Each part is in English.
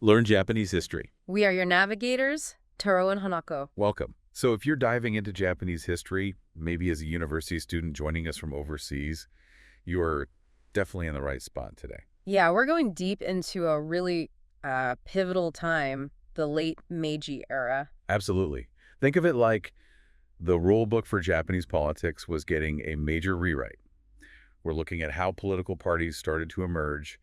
Learn Japanese history. We are your navigators, Taro and Hanako. Welcome. So if you're diving into Japanese history, maybe as a university student joining us from overseas, you're definitely in the right spot today. Yeah, we're going deep into a really pivotal time, the late Meiji era. Absolutely. Think of it like the rule book for Japanese politics was getting a major rewrite. We're looking at how political parties started to emerge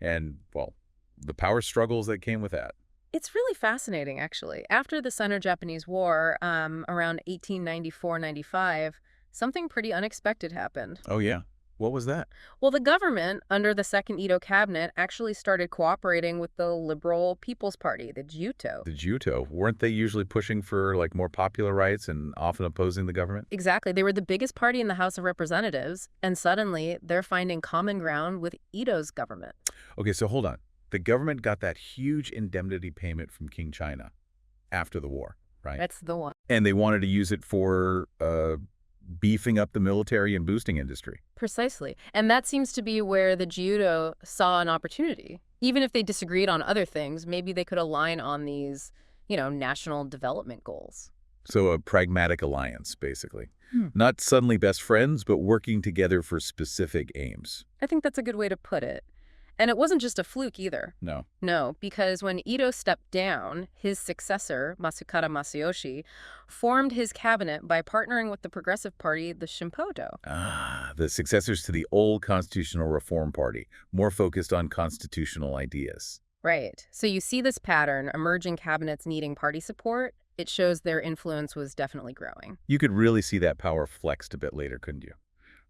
and, well, the power struggles that came with that. It's really fascinating, actually. After the Sino-Japanese War, around 1894-95, something pretty unexpected happened. Oh, yeah. What was that? Well, the government, under the Second Edo cabinet, actually started cooperating with the Liberal People's Party, the Juto. The Juto. Weren't they usually pushing for like more popular rights and often opposing the government? Exactly. They were the biggest party in the House of Representatives, and suddenly they're finding common ground with Ito's government. Okay, so hold on. The government got that huge indemnity payment from King China after the war, right? That's the one. And they wanted to use it for beefing up the military and boosting industry. Precisely. And that seems to be where the Judo saw an opportunity. Even if they disagreed on other things, maybe they could align on these, national development goals. So a pragmatic alliance, basically. Hmm. Not suddenly best friends, but working together for specific aims. I think that's a good way to put it. And it wasn't just a fluke either. No. No, because when Ito stepped down, his successor, Masukata Masayoshi, formed his cabinet by partnering with the Progressive Party, the Shimpodo. Ah, the successors to the old Constitutional Reform Party, more focused on constitutional ideas. Right. So you see this pattern, emerging cabinets needing party support. It shows their influence was definitely growing. You could really see that power flexed a bit later, couldn't you?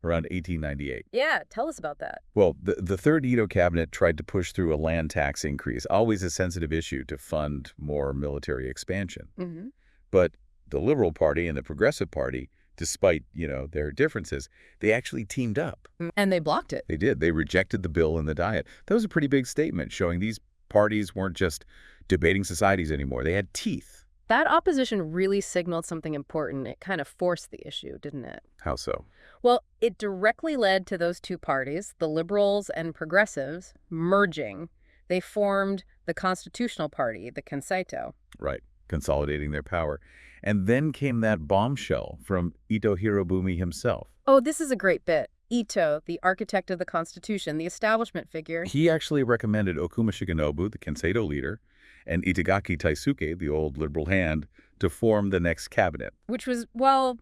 Around 1898. Yeah, tell us about that. Well, the third Ito cabinet tried to push through a land tax increase, always a sensitive issue to fund more military expansion. Mm-hmm. But the Liberal Party and the Progressive Party, despite, their differences, they actually teamed up. And they blocked it. They did. They rejected the bill in the Diet. That was a pretty big statement, showing these parties weren't just debating societies anymore. They had teeth. That opposition really signaled something important. It kind of forced the issue, didn't it? How so? Well, it directly led to those two parties, the liberals and progressives, merging. They formed the Constitutional Party, the Kenseito. Right. Consolidating their power. And then came that bombshell from Ito Hirobumi himself. Oh, this is a great bit. Ito, the architect of the Constitution, the establishment figure. He actually recommended Okuma Shigenobu, the Kenseito leader, and Itagaki Taisuke, the old liberal hand, to form the next cabinet. Which was, well,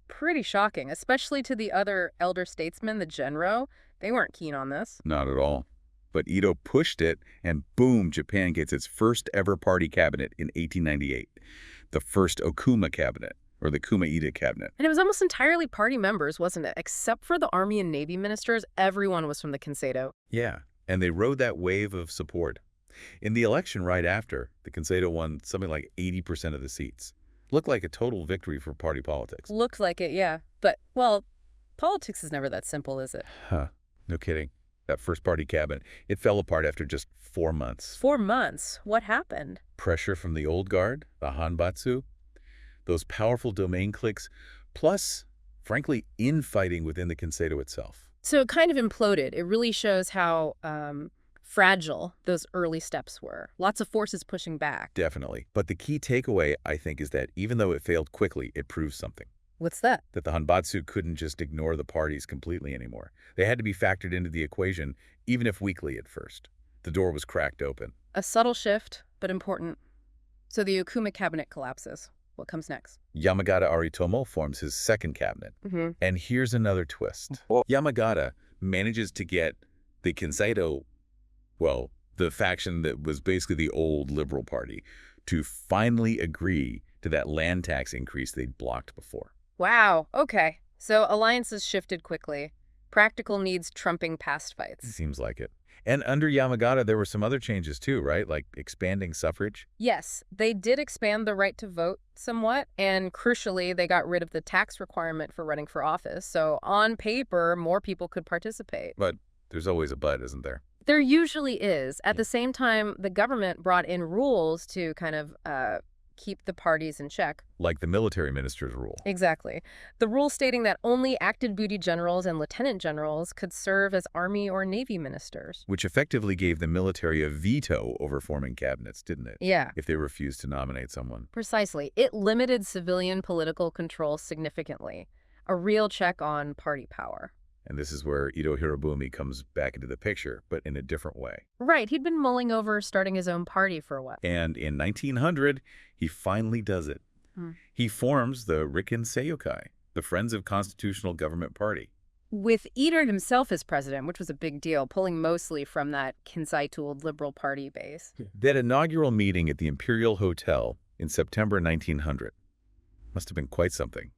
pretty shocking, especially to the other elder statesmen, the Genro. They weren't keen on this. Not at all. But Ito pushed it, and boom, Japan gets its first ever party cabinet in 1898. The first Okuma cabinet, or the Kuma-Ida cabinet. And it was almost entirely party members, wasn't it? Except for the Army and Navy ministers, everyone was from the Kenseito. Yeah, and they rode that wave of support. In the election right after, the Kenseito won something like 80% of the seats. Looked like a total victory for party politics. Looked like it, yeah. But, well, politics is never that simple, is it? Huh. No kidding. That first party cabinet, it fell apart after just 4 months. 4 months? What happened? Pressure from the old guard, the Hanbatsu, those powerful domain cliques, plus, frankly, infighting within the Kenseito itself. So it kind of imploded. It really shows how fragile those early steps were. Lots of forces pushing back. Definitely. But the key takeaway, I think, is that even though it failed quickly, it proves something. What's that? That the Hanbatsu couldn't just ignore the parties completely anymore. They had to be factored into the equation, even if weakly at first. The door was cracked open. A subtle shift, but important. So the Okuma cabinet collapses. What comes next? Yamagata Aritomo forms his second cabinet. Mm-hmm. And here's another twist. Yamagata manages to get the Kenseito, well, the faction that was basically the old Liberal Party, to finally agree to that land tax increase they'd blocked before. Wow, okay. So alliances shifted quickly. Practical needs trumping past fights. Seems like it. And under Yamagata, there were some other changes too, right? Like expanding suffrage? Yes, they did expand the right to vote somewhat, and crucially, they got rid of the tax requirement for running for office. So on paper, more people could participate. But there's always a but, isn't there? There usually is. At the same time, the government brought in rules to kind of keep the parties in check. Like the military minister's rule. Exactly. The rule stating that only active duty generals and lieutenant generals could serve as Army or Navy ministers. Which effectively gave the military a veto over forming cabinets, didn't it? Yeah. If they refused to nominate someone. Precisely. It limited civilian political control significantly. A real check on party power. And this is where Ito Hirobumi comes back into the picture, but in a different way. Right. He'd been mulling over starting his own party for a while. And in 1900, he finally does it. He forms the Rikken Seiyukai, the Friends of Constitutional Government Party. With Ito himself as president, which was a big deal, pulling mostly from that Kinsai-tooled Liberal Party base. That inaugural meeting at the Imperial Hotel in September 1900 must have been quite something.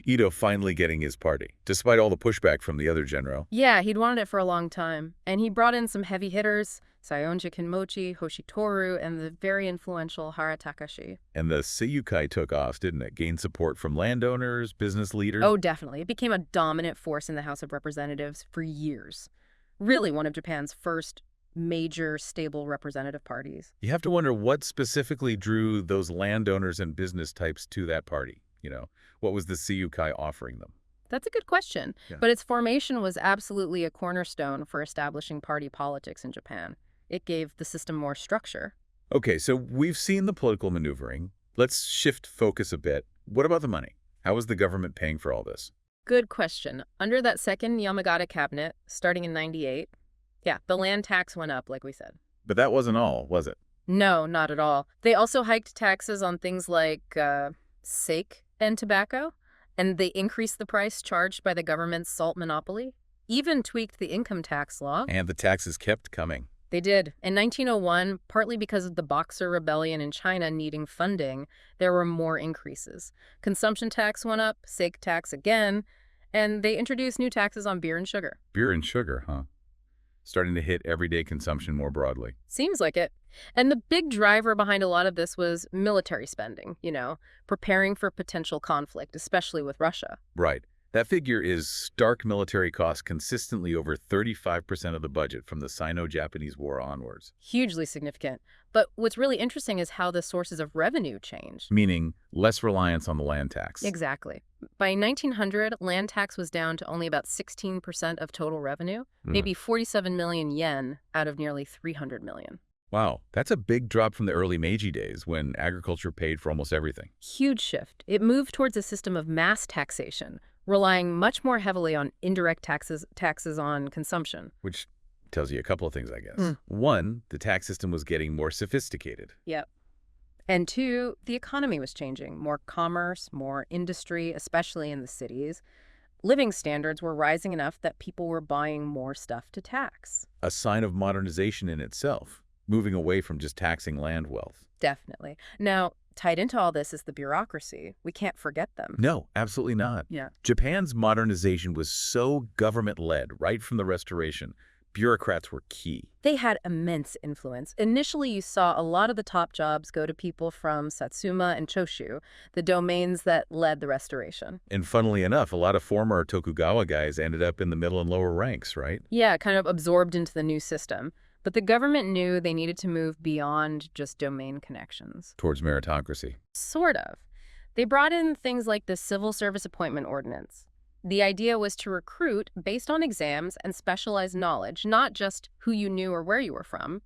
Ito finally getting his party, despite all the pushback from the other general. Yeah, he'd wanted it for a long time. And he brought in some heavy hitters, Saionji Kinmochi, Hoshitoru, and the very influential Hara Takashi. And the Seiyukai took off, didn't it? Gained support from landowners, business leaders. Oh, definitely. It became a dominant force in the House of Representatives for years. Really one of Japan's first major stable representative parties. You have to wonder what specifically drew those landowners and business types to that party. What was the Seiyukai offering them? That's a good question. Yeah. But its formation was absolutely a cornerstone for establishing party politics in Japan. It gave the system more structure. Okay, so we've seen the political maneuvering. Let's shift focus a bit. What about the money? How was the government paying for all this? Good question. Under that second Yamagata cabinet, starting in 98, the land tax went up, like we said. But that wasn't all, was it? No, not at all. They also hiked taxes on things like sake and tobacco, and they increased the price charged by the government's salt monopoly, even tweaked the income tax law. And the taxes kept coming. They did. In 1901, partly because of the Boxer Rebellion in China needing funding, there were more increases. Consumption tax went up, sake tax again, and they introduced new taxes on beer and sugar. Beer and sugar, huh? Starting to hit everyday consumption more broadly. Seems like it. And the big driver behind a lot of this was military spending, preparing for potential conflict, especially with Russia. Right. That figure is stark military costs consistently over 35% of the budget from the Sino-Japanese War onwards. Hugely significant. But what's really interesting is how the sources of revenue changed. Meaning less reliance on the land tax. Exactly. By 1900, land tax was down to only about 16% of total revenue, maybe 47 million yen out of nearly 300 million. Wow, that's a big drop from the early Meiji days when agriculture paid for almost everything. Huge shift. It moved towards a system of mass taxation, relying much more heavily on indirect taxes on consumption. Which tells you a couple of things, I guess. One, the tax system was getting more sophisticated. Yep. And two, the economy was changing. More commerce, more industry, especially in the cities. Living standards were rising enough that people were buying more stuff to tax. A sign of modernization in itself, moving away from just taxing land wealth. Definitely. Now, tied into all this is the bureaucracy. We can't forget them. No, absolutely not. Yeah. Japan's modernization was so government-led right from the Restoration. Bureaucrats were key. They had immense influence. Initially, you saw a lot of the top jobs go to people from Satsuma and Choshu, the domains that led the Restoration. And funnily enough, a lot of former Tokugawa guys ended up in the middle and lower ranks, right? Yeah, kind of absorbed into the new system. But the government knew they needed to move beyond just domain connections. Towards meritocracy. Sort of. They brought in things like the Civil Service Appointment Ordinance. The idea was to recruit based on exams and specialized knowledge, not just who you knew or where you were from,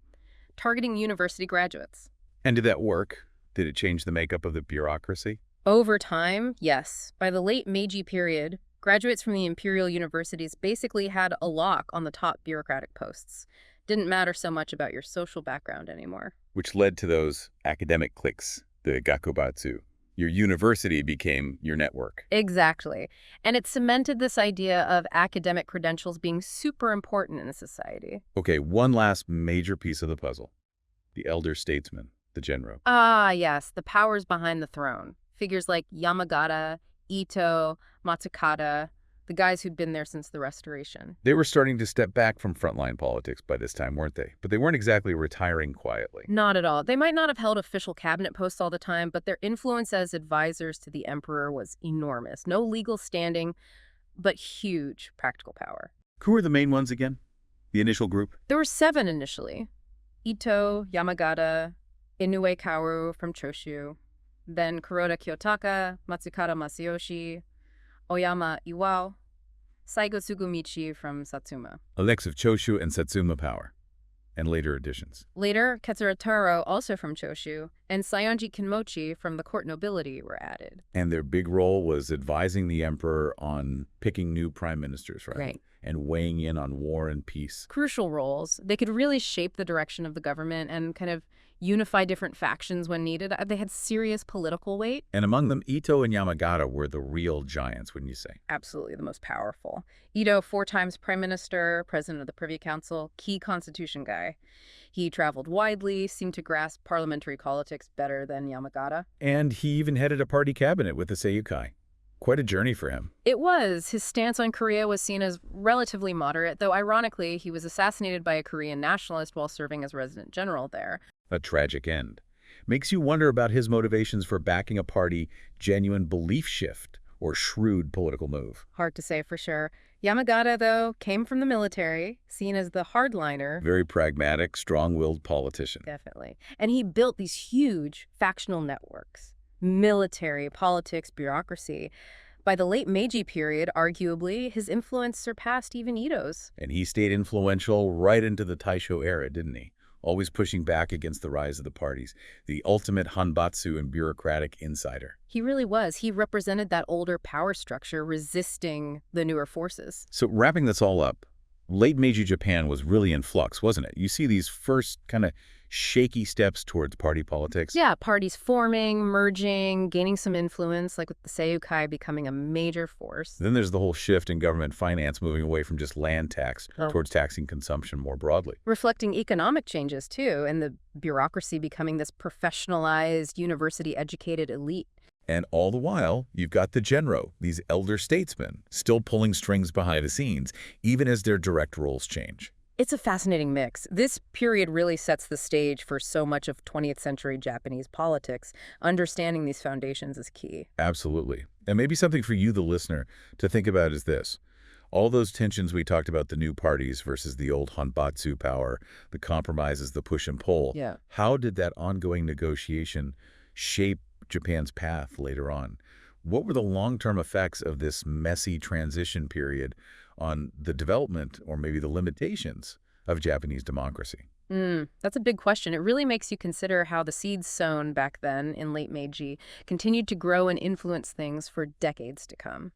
targeting university graduates. And did that work? Did it change the makeup of the bureaucracy? Over time, yes. By the late Meiji period, graduates from the imperial universities basically had a lock on the top bureaucratic posts. Didn't matter so much about your social background anymore. Which led to those academic cliques, the gakubatsu. Your university became your network. Exactly. And it cemented this idea of academic credentials being super important in a society. Okay, one last major piece of the puzzle. The elder statesman, the Genro. Ah, yes, the powers behind the throne. Figures like Yamagata, Ito, Matsukata, the guys who'd been there since the Restoration. They were starting to step back from frontline politics by this time, weren't they? But they weren't exactly retiring quietly. Not at all. They might not have held official cabinet posts all the time, but their influence as advisors to the emperor was enormous. No legal standing, but huge practical power. Who were the main ones again? The initial group? There were 7 initially. Ito, Yamagata, Inoue Kaoru from Choshu. Then Kuroda Kiyotaka, Matsukata Masayoshi, Oyama Iwao, Saigo Tsugumichi from Satsuma. Elects of Choshu and Satsuma power, and later additions. Later, Ketsurataro, also from Choshu, and Saionji Kinmochi from the court nobility were added. And their big role was advising the emperor on picking new prime ministers, right? Right. And weighing in on war and peace. Crucial roles. They could really shape the direction of the government and kind of unify different factions when needed. They had serious political weight. And among them, Ito and Yamagata were the real giants, wouldn't you say? Absolutely the most powerful. Ito, 4 times prime minister, president of the Privy Council, key constitution guy. He traveled widely, seemed to grasp parliamentary politics better than Yamagata. And he even headed a party cabinet with the Seiyukai. Quite a journey for him. It was. His stance on Korea was seen as relatively moderate, though ironically, he was assassinated by a Korean nationalist while serving as resident general there. A tragic end. Makes you wonder about his motivations for backing a party genuine belief shift or shrewd political move. Hard to say for sure. Yamagata, though, came from the military, seen as the hardliner. Very pragmatic, strong-willed politician. Definitely. And he built these huge factional networks. Military, politics, bureaucracy. By the late Meiji period, arguably, his influence surpassed even Ito's. And he stayed influential right into the Taisho era, didn't he? Always pushing back against the rise of the parties, the ultimate Hanbatsu and bureaucratic insider. He really was. He represented that older power structure resisting the newer forces. So wrapping this all up, late Meiji Japan was really in flux, wasn't it? You see these first kind of shaky steps towards party politics. Yeah, parties forming, merging, gaining some influence, like with the Seiyukai becoming a major force. Then there's the whole shift in government finance moving away from just land tax towards taxing consumption more broadly. Reflecting economic changes, too, and the bureaucracy becoming this professionalized, university-educated elite. And all the while, you've got the genro, these elder statesmen, still pulling strings behind the scenes, even as their direct roles change. It's a fascinating mix. This period really sets the stage for so much of 20th century Japanese politics. Understanding these foundations is key. Absolutely. And maybe something for you, the listener, to think about is this. All those tensions we talked about, the new parties versus the old Hanbatsu power, the compromises, the push and pull. Yeah. How did that ongoing negotiation shape Japan's path later on? What were the long-term effects of this messy transition period on the development or maybe the limitations of Japanese democracy? That's a big question. It really makes you consider how the seeds sown back then in late Meiji continued to grow and influence things for decades to come.